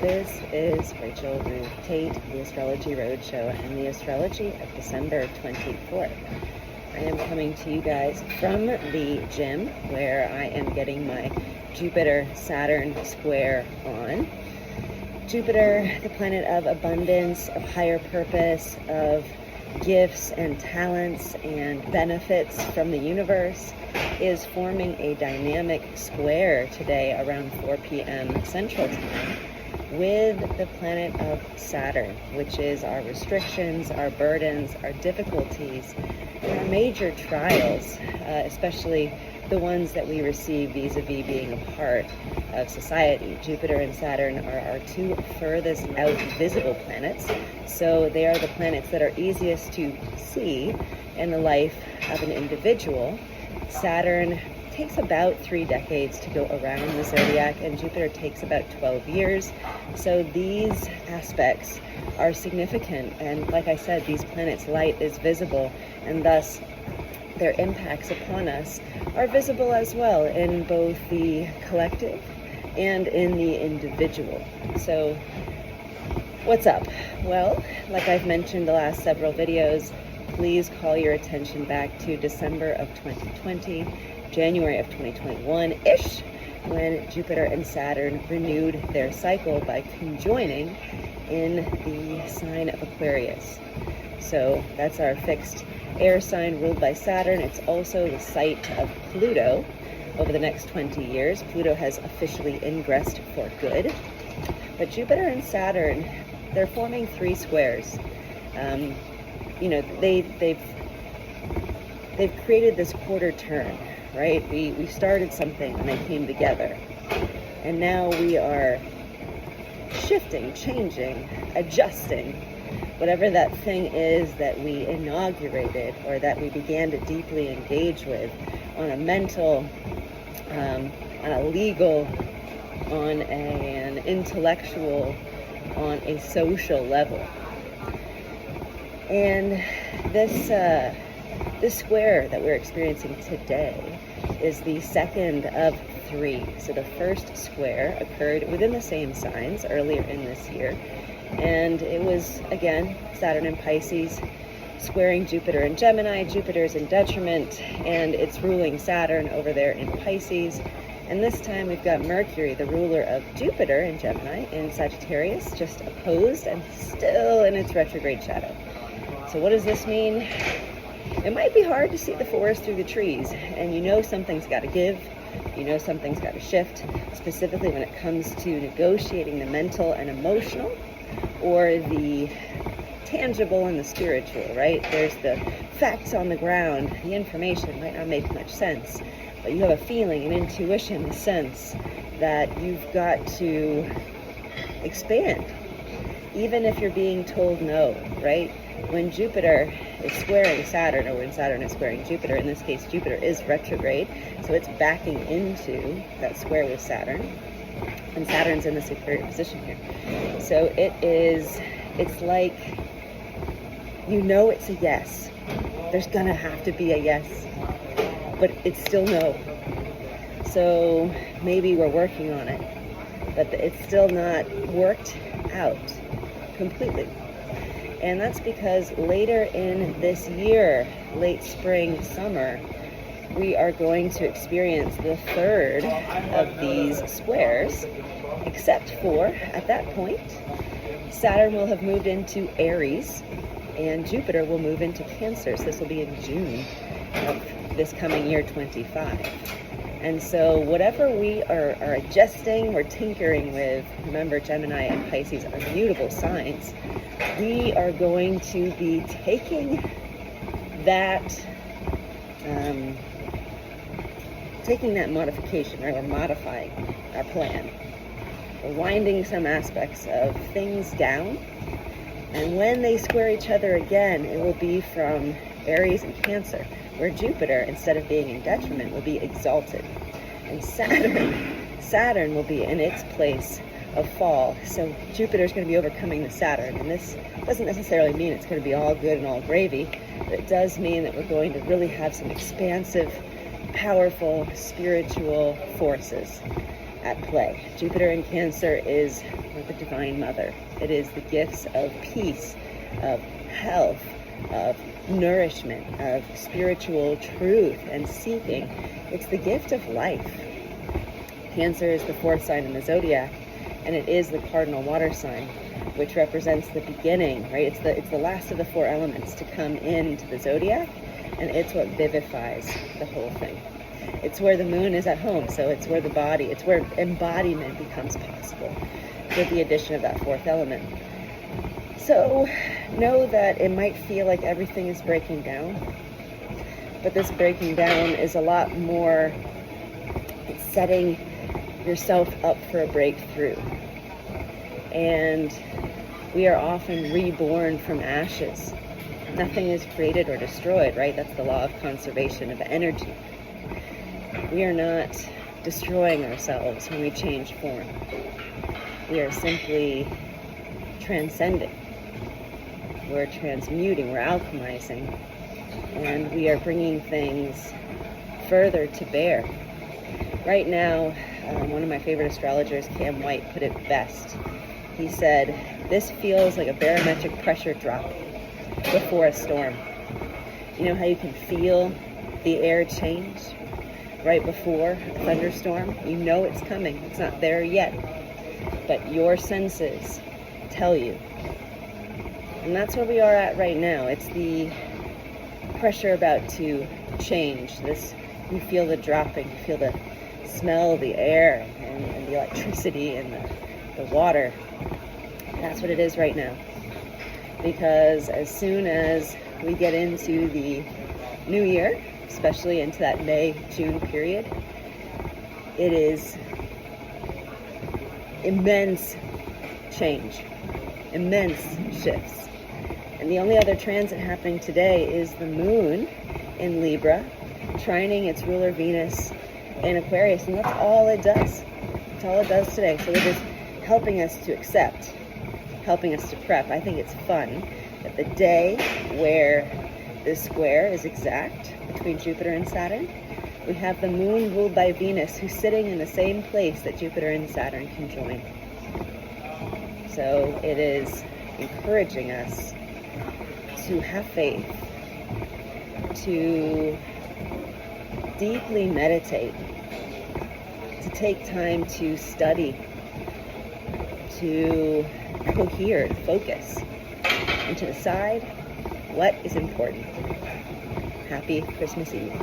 This is Rachel Ruth Tate, the Astrology Roadshow, and the Astrology of December 24th. I am coming to you guys from the gym where I am getting my Jupiter-Saturn square on. Jupiter, the planet of abundance, of higher purpose, of gifts and talents and benefits from the universe, is forming a dynamic square today around 4 p.m. Central Time with the planet of Saturn, which is our restrictions, our burdens, our difficulties, and our major trials, especially the ones that we receive vis-a-vis being a part of society. Jupiter and Saturn are our two furthest out visible planets, so they are the planets that are easiest to see in the life of an individual. Saturn takes about 3 decades to go around the zodiac, and Jupiter takes about 12 years. So these aspects are significant, and like I said, these planets' light is visible, and thus their impacts upon us are visible as well in both the collective and in the individual. So what's up? Well, like I've mentioned the last several videos, please call your attention back to December of 2020, January of 2021-ish, when Jupiter and Saturn renewed their cycle by conjoining in the sign of Aquarius. So that's our fixed air sign ruled by Saturn. It's also the site of Pluto over the next 20 years. Pluto has officially ingressed for good. But Jupiter and Saturn, they're forming 3 squares. They've created this quarter turn, right? We started something and they came together. And now we are shifting, changing, adjusting, whatever that thing is that we inaugurated or that we began to deeply engage with on a mental, on a legal, on an intellectual, on a social level. And this square that we're experiencing today is the second of 3. So the first square occurred within the same signs earlier in this year. And it was, again, Saturn in Pisces, squaring Jupiter in Gemini. Jupiter's in detriment, and it's ruling Saturn over there in Pisces. And this time we've got Mercury, the ruler of Jupiter in Gemini, in Sagittarius, just opposed and still in its retrograde shadow. So what does this mean? It might be hard to see the forest through the trees, and you know something's got to give, you know something's got to shift, specifically when it comes to negotiating the mental and emotional, or the tangible and the spiritual, right? There's the facts on the ground. The information might not make much sense, but you have a feeling, an intuition, a sense that you've got to expand, even if you're being told no, right? When Jupiter is squaring Saturn, or when Saturn is squaring Jupiter, in this case Jupiter is retrograde, so it's backing into that square with Saturn, and Saturn's in the superior position here. So it's like, you know it's a yes. There's gonna have to be a yes, but it's still no. So maybe we're working on it, but it's still not worked out completely. And that's because later in this year, late spring, summer, we are going to experience the third of these squares, except for, at that point, Saturn will have moved into Aries and Jupiter will move into Cancer. So this will be in June of this coming year, 25. And so whatever we are adjusting or tinkering with, remember Gemini and Pisces are mutable signs, we are going to be taking that modification, right? We're modifying our plan. We're winding some aspects of things down, and when they square each other again, it will be from Aries and Cancer, where Jupiter, instead of being in detriment, will be exalted, and Saturn will be in its place of fall. So Jupiter's going to be overcoming the Saturn, and this doesn't necessarily mean it's going to be all good and all gravy, but it does mean that we're going to really have some expansive, powerful, spiritual forces at play. Jupiter in Cancer is like the Divine Mother. It is the gifts of peace, of health, of nourishment, of spiritual truth and seeking. It's the gift of life. Cancer is the fourth sign in the zodiac, and it is the cardinal water sign, which represents the beginning, right? It's the last of the four elements to come into the zodiac, and it's what vivifies the whole thing. It's where the moon is at home, so it's where the body, it's where embodiment becomes possible with the addition of that fourth element. So know that it might feel like everything is breaking down, but this breaking down is a lot more, it's setting yourself up for a breakthrough. And we are often reborn from ashes. Nothing is created or destroyed, right? That's the law of conservation of energy. We are not destroying ourselves when we change form. We are simply transcending. We're transmuting, we're alchemizing, and we are bringing things further to bear. Right now, one of my favorite astrologers, Cam White, put it best. He said, this feels like a barometric pressure drop before a storm. You know how you can feel the air change right before a thunderstorm? You know it's coming. It's not there yet, but your senses tell you. And that's where we are at right now. It's the pressure about to change. You feel the dropping, you feel the smell, the air, and the electricity and the water. That's what it is right now. Because as soon as we get into the new year, especially into that May-June period, it is immense change, immense shifts. And the only other transit happening today is the moon in Libra, trining its ruler Venus in Aquarius, and that's all it does. That's all it does today. So it is helping us to accept, helping us to prep. I think it's fun that the day where this square is exact between Jupiter and Saturn, we have the moon ruled by Venus, who's sitting in the same place that Jupiter and Saturn can join. So it is encouraging us to have faith, to deeply meditate, to take time to study, to cohere, to focus, and to decide what is important. Happy Christmas Eve.